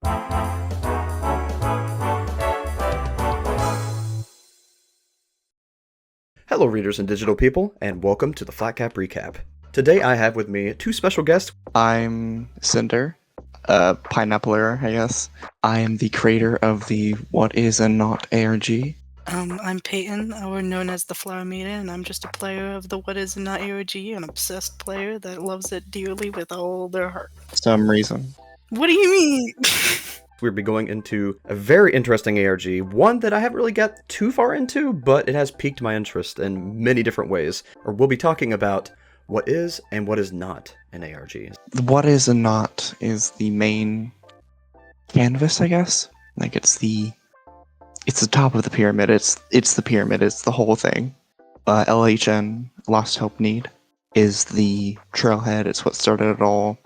Hello readers and digital people, and welcome to the Flatcap Recap. Today I have with me two special guests. I'm Cinder, Pineappler, I guess. I am the creator of the What Is and Not ARG. I'm Peyton, or known as the Flower Maiden, and I'm just a player of the What Is and Not ARG, an obsessed player that loves it dearly with all their heart. Some reason. What do you mean? We'll be going into a very interesting ARG, one that I haven't really got too far into, but it has piqued my interest in many different ways. Or we'll be talking about what is and what is not an ARG. The What Is and Not is the main canvas, I guess. Like it's the top of the pyramid. It's the pyramid. It's the whole thing. LHN, Lost Hope Need, is the trailhead. It's what started it all.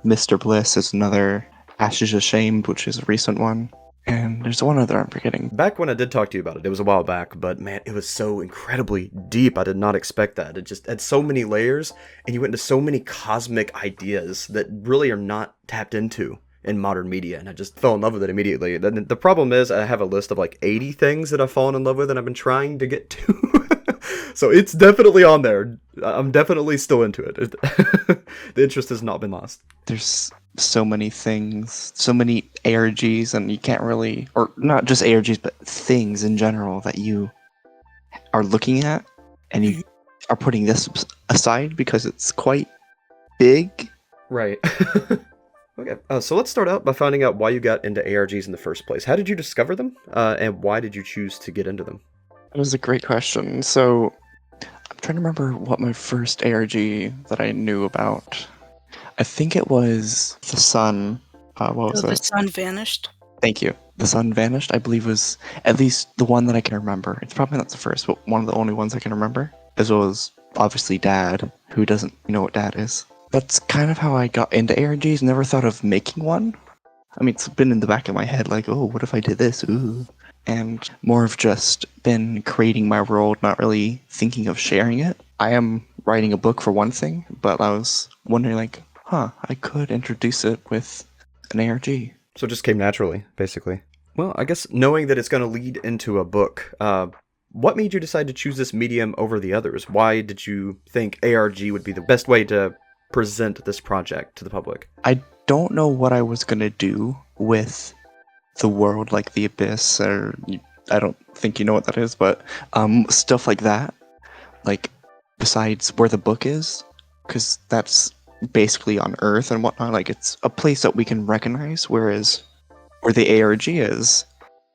Mr. Bliss is another. Ashes Ashamed, which is a recent one. And there's one other I'm forgetting. Back when I did talk to you about it, it was a while back, but man, it was so incredibly deep. I did not expect that. It just had so many layers, and you went into so many cosmic ideas that really are not tapped into in modern media, and I just fell in love with it immediately. The problem is I have a list of like 80 things that I've fallen in love with and I've been trying to get to. So it's definitely on there. I'm definitely still into it. The interest has not been lost. There's so many things, so many ARGs, and you can't really, or not just ARGs, but things in general that you are looking at, and you are putting this aside because it's quite big. Right. Okay, so let's start out by finding out why you got into ARGs in the first place. How did you discover them, and why did you choose to get into them? That was a great question. So, I'm trying to remember what my first ARG that I knew about. I think it was The Sun. What was The it? sun vanished. Thank you. The Sun Vanished, I believe, was at least the one that I can remember. It's probably not the first, but one of the only ones I can remember. As well as, obviously, Dad. Who doesn't know what Dad is? That's kind of how I got into ARGs. Never thought of making one. I mean, it's been in the back of my head, like, oh, what if I did this? Ooh. And more of just been creating my world, not really thinking of sharing it. I am writing a book for one thing, but I was wondering, like, I could introduce it with an ARG. So it just came naturally, basically. Well, I guess knowing that it's going to lead into a book, what made you decide to choose this medium over the others? Why did you think ARG would be the best way to present this project to the public? I don't know what I was going to do with the world, like the Abyss, or I don't think you know what that is, but stuff like that. Like, besides where the book is, because that's basically on Earth and whatnot. Like, it's a place that we can recognize, whereas where the ARG is,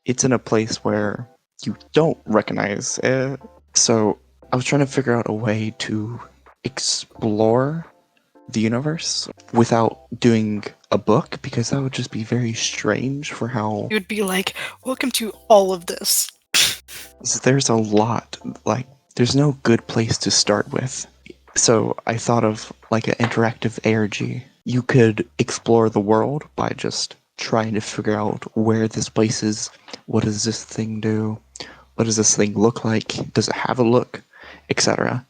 it's in a place where you don't recognize it. So I was trying to figure out a way to explore the universe without doing a book, because that would just be very strange for how... It would be like, welcome to all of this. There's a lot, like, there's no good place to start with. So I thought of like an interactive ARG. You could explore the world by just trying to figure out where this place is, what does this thing do, what does this thing look like, does it have a look, etc.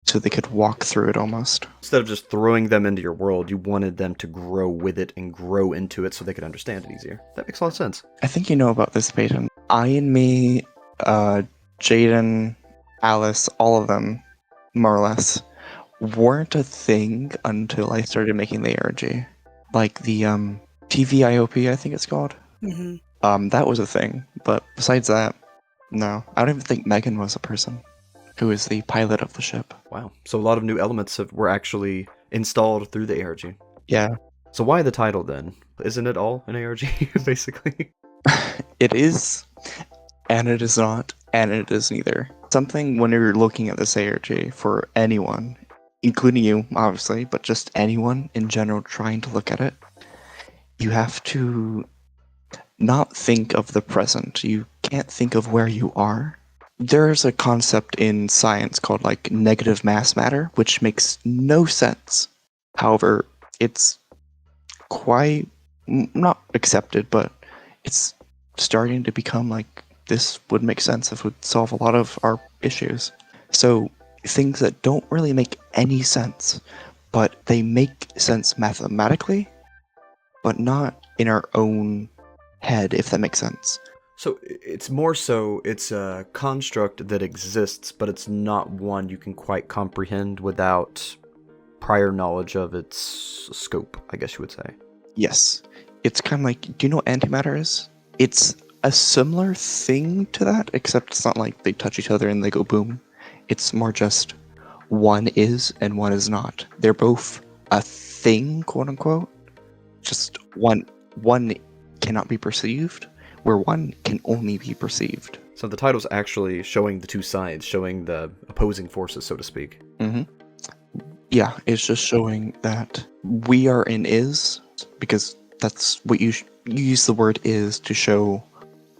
So they could walk through it almost. Instead of just throwing them into your world, you wanted them to grow with it and grow into it so they could understand it easier. That makes a lot of sense. I think you know about this, Peyton. I and me, Jaden, Alice, all of them, more or less, weren't a thing until I started making the ARG. Like the TVIOP, I think it's called. Mm-hmm. That was a thing. But besides that, no. I don't even think Megan was a person. Who is the pilot of the ship. Wow. So a lot of new elements were actually installed through the ARG. Yeah. So why the title then? Isn't it all an ARG, basically? It is, and it is not, and it is neither. Something when you're looking at this ARG for anyone, including you, obviously, but just anyone in general trying to look at it, you have to not think of the present. You can't think of where you are. There's a concept in science called like negative mass matter, which makes no sense. However, it's quite not accepted, but it's starting to become like this would make sense if it would solve a lot of our issues. So things that don't really make any sense, but they make sense mathematically, but not in our own head, if that makes sense. So it's more so it's a construct that exists, but it's not one you can quite comprehend without prior knowledge of its scope, I guess you would say. Yes. It's kind of like, do you know what antimatter is? It's a similar thing to that, except it's not like they touch each other and they go boom. It's more just one is and one is not. They're both a thing, quote unquote. Just one cannot be perceived, where one can only be perceived. So the title's actually showing the two sides, showing the opposing forces, so to speak. Mm-hmm. Yeah, it's just showing that we are in is, because that's what you use the word is to show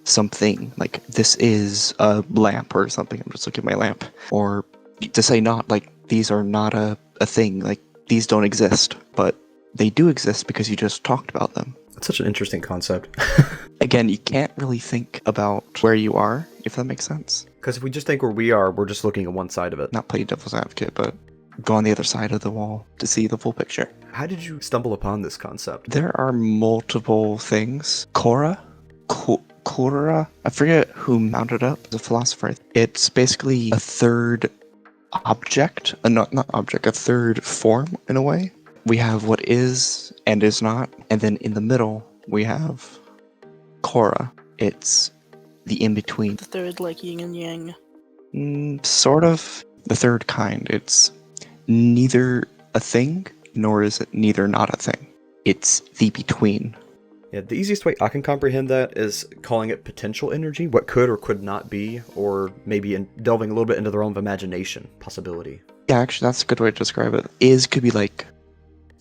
something. Like, this is a lamp or something. I'm just looking at my lamp. Or to say not, like, these are not a thing. Like, these don't exist. But they do exist because you just talked about them. That's such an interesting concept. Again, you can't really think about where you are, if that makes sense. Because if we just think where we are, we're just looking at one side of it. Not play devil's advocate, but go on the other side of the wall to see the full picture. How did you stumble upon this concept? There are multiple things. Korra, I forget who mounted up as a philosopher. It's basically a third object, not object, a third form in a way. We have what is and is not, and then in the middle we have Korra. It's the in-between. The third, like yin and yang. Sort of the third kind. It's neither a thing, nor is it neither not a thing. It's the between. Yeah, the easiest way I can comprehend that is calling it potential energy, what could or could not be, or maybe delving a little bit into the realm of imagination, possibility. Yeah, actually, that's a good way to describe it. Is could be like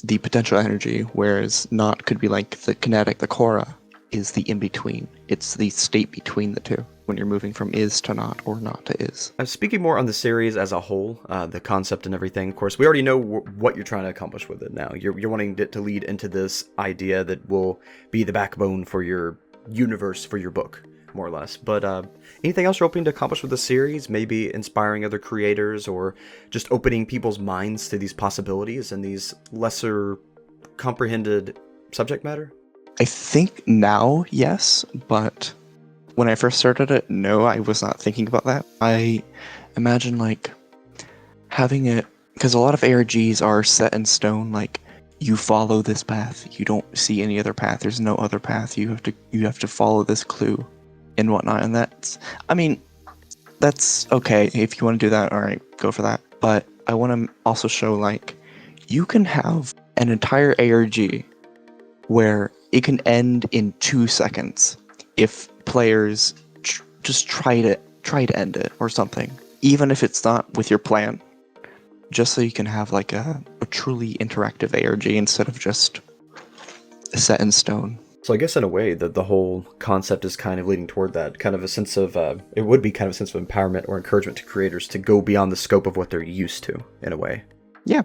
the potential energy, whereas not could be like the kinetic, the Korra is the in-between. It's the state between the two, when you're moving from is to not, or not to is. Speaking more on the series as a whole, the concept and everything, of course, we already know what you're trying to accomplish with it now. You're wanting it to lead into this idea that will be the backbone for your universe, for your book, more or less. But anything else you're hoping to accomplish with the series? Maybe inspiring other creators, or just opening people's minds to these possibilities and these lesser comprehended subject matter? I think now, yes, but when I first started it, no, I was not thinking about that. I imagine, like, having it, because a lot of ARGs are set in stone, like, you follow this path, you don't see any other path, there's no other path, you have to follow this clue and whatnot, and that's okay. If you want to do that, alright, go for that. But I want to also show, like, you can have an entire ARG where it can end in 2 seconds if players just try to end it or something, even if it's not with your plan, just so you can have like a truly interactive ARG instead of just set in stone. So I guess in a way that the whole concept is kind of leading toward that, kind of a sense of, it would be kind of a sense of empowerment or encouragement to creators to go beyond the scope of what they're used to, in a way. Yeah.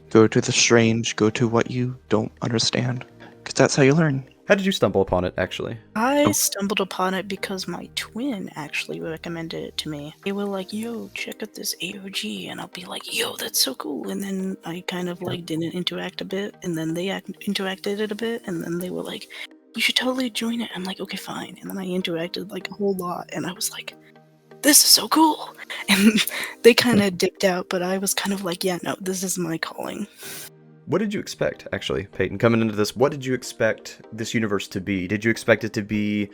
Go to the strange, go to what you don't understand, because that's how you learn. How did you stumble upon it, actually? I stumbled upon it because my twin actually recommended it to me. They were like, yo, check out this ARG, and I'll be like, yo, that's so cool. And then I kind of like didn't interact a bit, and then they interacted it a bit, and then they were like, you should totally join it. I'm like, okay, fine. And then I interacted like a whole lot, and I was like, this is so cool. And they kind of dipped out, but I was kind of like, yeah, no, this is my calling. What did you expect, actually, Peyton, coming into this? What did you expect this universe to be? Did you expect it to be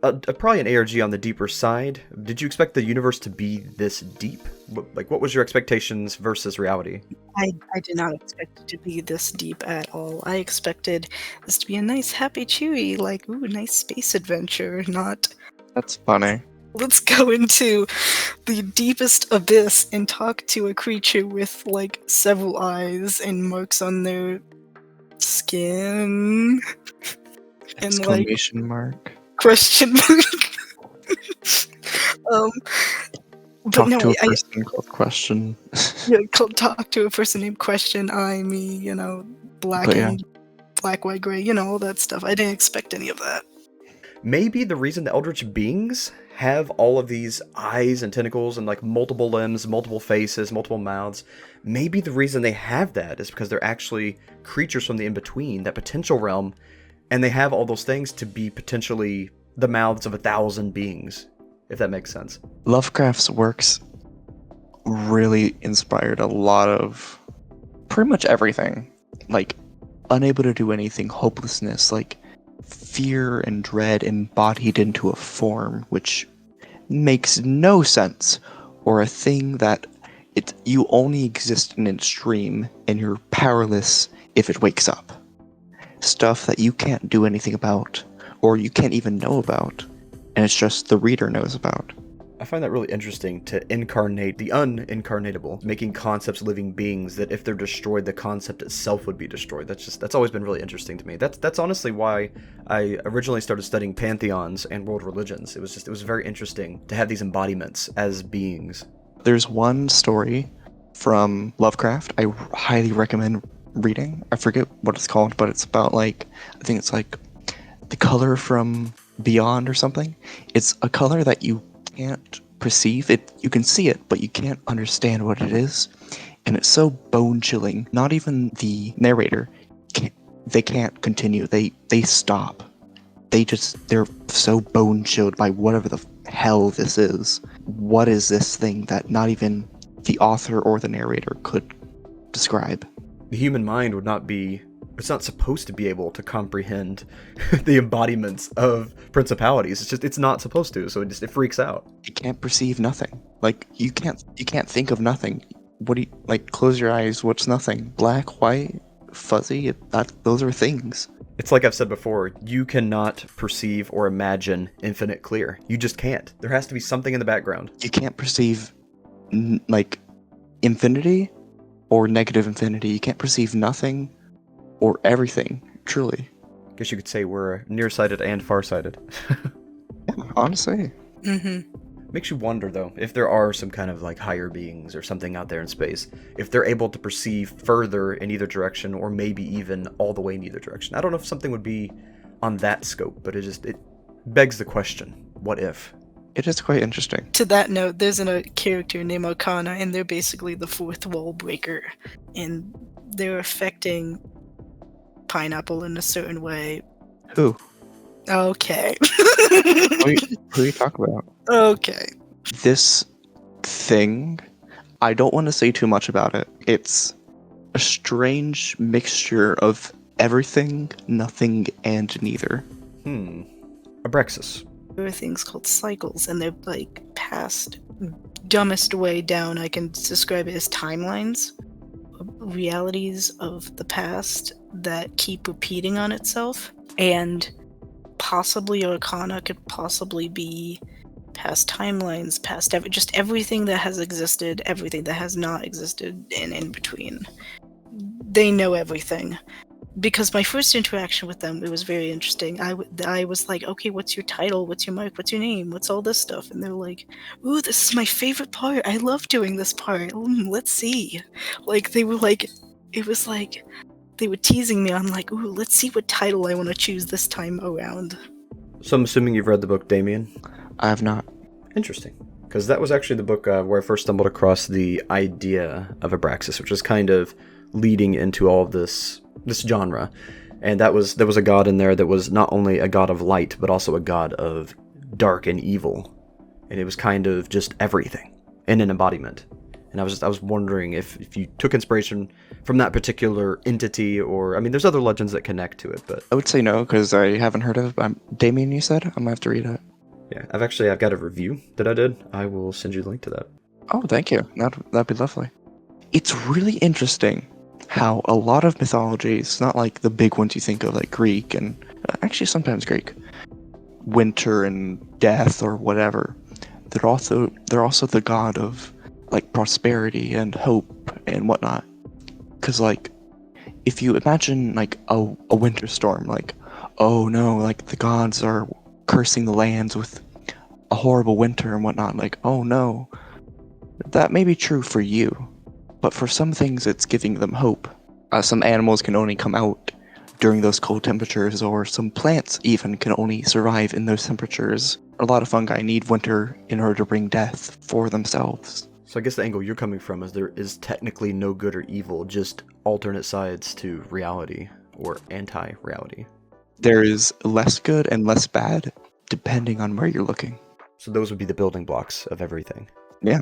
probably an ARG on the deeper side? Did you expect the universe to be this deep? What was your expectations versus reality? I did not expect it to be this deep at all. I expected this to be a nice, happy, cheery, like, ooh, nice space adventure, not... That's funny. Let's go into the deepest abyss and talk to a creature with, like, several eyes and marks on their skin. And, Exclamation mark. Question mark. But Talk no, to a person called Question. talk to a person named Question, I, me, black and black, white, gray, all that stuff. I didn't expect any of that. Maybe the reason the Eldritch beings have all of these eyes and tentacles and like multiple limbs, multiple faces, multiple mouths, maybe the reason they have that is because they're actually creatures from the in-between, that potential realm, And they have all those things to be potentially the mouths of 1,000 beings, if that makes sense. Lovecraft's works really inspired a lot of pretty much everything. Like, unable to do anything, hopelessness, like fear and dread embodied into a form which makes no sense, or a thing that you only exist in its dream and you're powerless if it wakes up. Stuff that you can't do anything about, or you can't even know about, and it's just the reader knows about. I find that really interesting, to incarnate the unincarnatable, making concepts living beings that if they're destroyed, the concept itself would be destroyed. That's always been really interesting to me. That's honestly why I originally started studying pantheons and world religions. It was very interesting to have these embodiments as beings. There's one story from Lovecraft I highly recommend reading. I forget what it's called, but it's about I think it's like the color from beyond or something. It's a color that you can't perceive it. You can see it, but you can't understand what it is, and it's so bone chilling. Not even the narrator can't continue. They stop. They're so bone chilled by whatever the hell this is. What is this thing that not even the author or the narrator could describe? The human mind it's not supposed to be able to comprehend the embodiments of principalities. It's not supposed to, so it freaks out. You can't perceive nothing. Like, you can't think of nothing. What do you, close your eyes, what's nothing? Black, white, fuzzy, those are things. It's like I've said before, you cannot perceive or imagine infinite clear. You just can't. There has to be something in the background. You can't perceive, infinity or negative infinity. You can't perceive nothing or everything, truly. I guess you could say we're nearsighted and farsighted. Yeah, honestly. Makes you wonder, though, if there are some kind of higher beings or something out there in space, if they're able to perceive further in either direction, or maybe even all the way in either direction. I don't know if something would be on that scope, but it begs the question, what if? It is quite interesting. To that note, there's a character named Arcana, and they're basically the fourth wall breaker, and they're affecting Pineapple in a certain way. Who? Okay. Who are you talking about? Okay. This thing, I don't want to say too much about it. It's a strange mixture of everything, nothing, and neither. Abraxas. There are things called cycles, and they're past, dumbest way down I can describe it as timelines. Realities of the past that keep repeating on itself, and possibly Arcana could possibly be past timelines, past just everything that has existed, everything that has not existed, and in between. They know everything. Because my first interaction with them, it was very interesting. I was like, okay, what's your title? What's your mark? What's your name? What's all this stuff? And they're like, ooh, this is my favorite part. I love doing this part. Let's see. They were it was they were teasing me on ooh, let's see what title I want to choose this time around. So I'm assuming you've read the book Demian? I have not. Interesting. Because that was actually the book where I first stumbled across the idea of Abraxas, which is kind of leading into all of this genre. And there was a god in there that was not only a god of light, but also a god of dark and evil. And it was kind of just everything in an embodiment. And I was wondering if you took inspiration from that particular entity, or, I mean, there's other legends that connect to it, but... I would say no, because I haven't heard of Demian, you said? I'm gonna have to read it. Yeah, I've got a review that I did. I will send you the link to that. Oh, thank you. That'd be lovely. It's really interesting how a lot of mythologies, not like the big ones you think of, like Greek, and actually sometimes Greek, winter and death or whatever, they're also the god of prosperity and hope and whatnot. Because if you imagine a winter storm, oh no, the gods are cursing the lands with a horrible winter and whatnot, oh no, that may be true for you, but for some things it's giving them hope. Some animals can only come out during those cold temperatures, or some plants even can only survive in those temperatures. A lot of fungi need winter in order to bring death for themselves. So I guess the angle you're coming from is there is technically no good or evil, just alternate sides to reality, or anti-reality. There is less good and less bad depending on where you're looking. So those would be the building blocks of everything. Yeah.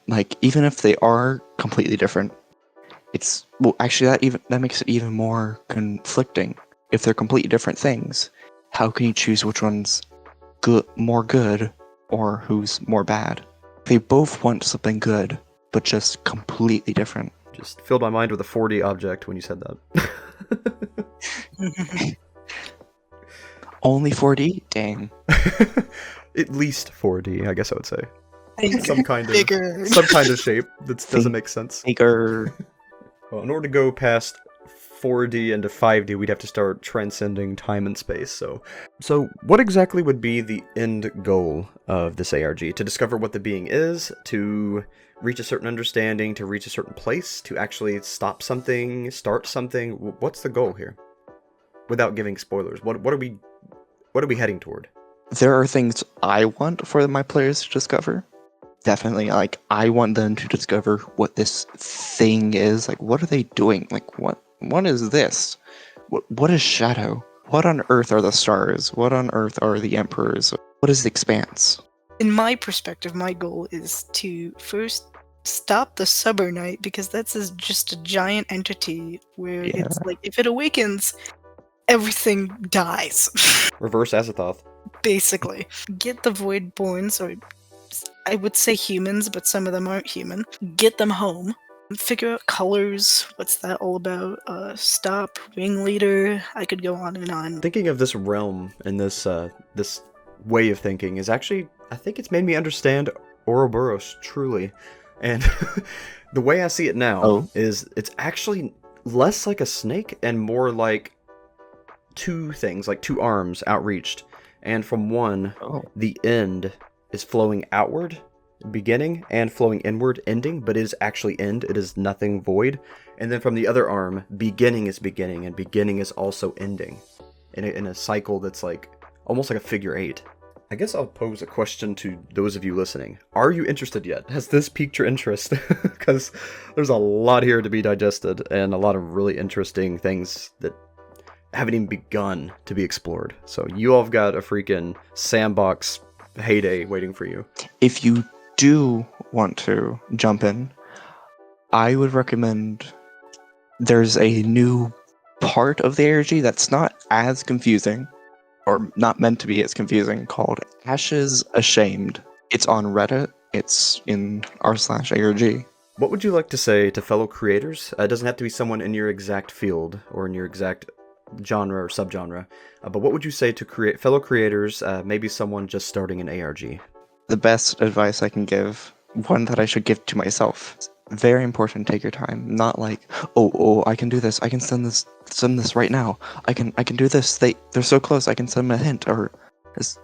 Like, even if they are completely different, it's, well, actually, that makes it even more conflicting. If they're completely different things, how can you choose which one's more good or who's more bad? They both want something good, but just completely different. Just filled my mind with a 4D object when you said that. Only 4D? Dang. At least 4D, I guess I would say. Think Some kind bigger. of shape that doesn't make sense. Bigger. Well, in order to go past 4D into 5D, we'd have to start transcending time and space. So what exactly would be the end goal of this ARG? To discover what the being is, to reach a certain understanding, to reach a certain place, to actually stop something, start something? What's the goal here? Without giving spoilers, what are we heading toward? There are things I want for my players to discover. Definitely, like, I want them to discover what this thing is. Like, what are they doing? Like, what is this? What is Shadow? What on earth are the stars? What on earth are the emperors? What is the expanse? In my perspective, my goal is to first stop the Summer Night, because that's just a giant entity where Yeah. it's like, if it awakens, everything dies. Reverse Azathoth. Basically. Get the Voidborns, or I would say humans, but some of them aren't human. Get them home. Figure out colors. What's that all about? Stop. Ringleader. I could go on and on. Thinking of this realm and this way of thinking is actually, I think it's made me understand Ouroboros truly. And the way I see it now is it's actually less like a snake and more like two things, like two arms outreached. And from one, the end is flowing outward, beginning, and flowing inward, ending, but it is actually end. It is nothing void. And then from the other arm, beginning is beginning, and beginning is also ending. In a cycle that's like, almost like a figure eight. I guess I'll pose a question to those of you listening. Are you interested yet? Has this piqued your interest? Because there's a lot here to be digested, and a lot of really interesting things that haven't even begun to be explored. So you all have got a freaking sandbox heyday waiting for you. If you do want to jump in, I would recommend there's a new part of the ARG that's not as confusing, or not meant to be as confusing, called Ashes Ashamed. It's on Reddit. It's in r/ARG. What would you like to say to fellow creators? It doesn't have to be someone in your exact field or in your exact genre or subgenre, but what would you say to fellow creators, maybe someone just starting an ARG? The best advice I can give, one that I should give to myself, very important, take your time. Not like, oh, I can do this, I can send this right now, I can do this, they're so close, I can send them a hint, or just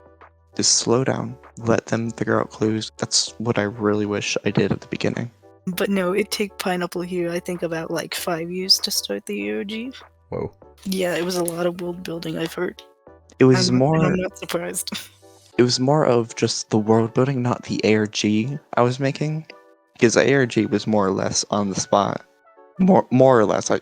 slow down, let them figure out clues. That's what I really wish I did at the beginning. But no, it took Pineapple here, I think, about like 5 years to start the ARG. Whoa. Yeah, it was a lot of world building, I've heard. It was I'm more not surprised. It was more of just the world building, not the ARG I was making, because the ARG was more or less on the spot. More or less. I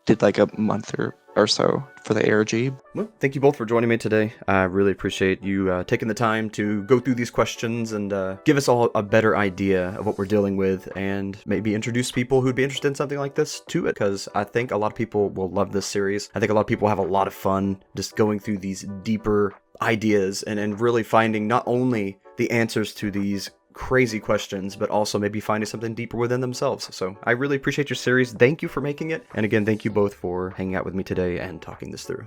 did like a month or so for the ARG. Well, thank you both for joining me today. I really appreciate you taking the time to go through these questions and give us all a better idea of what we're dealing with, and maybe introduce people who'd be interested in something like this to it, because I think a lot of people will love this series. I think a lot of people have a lot of fun just going through these deeper ideas and really finding not only the answers to these crazy questions, but also maybe finding something deeper within themselves. So I really appreciate your series. Thank you for making it. And again, thank you both for hanging out with me today and talking this through.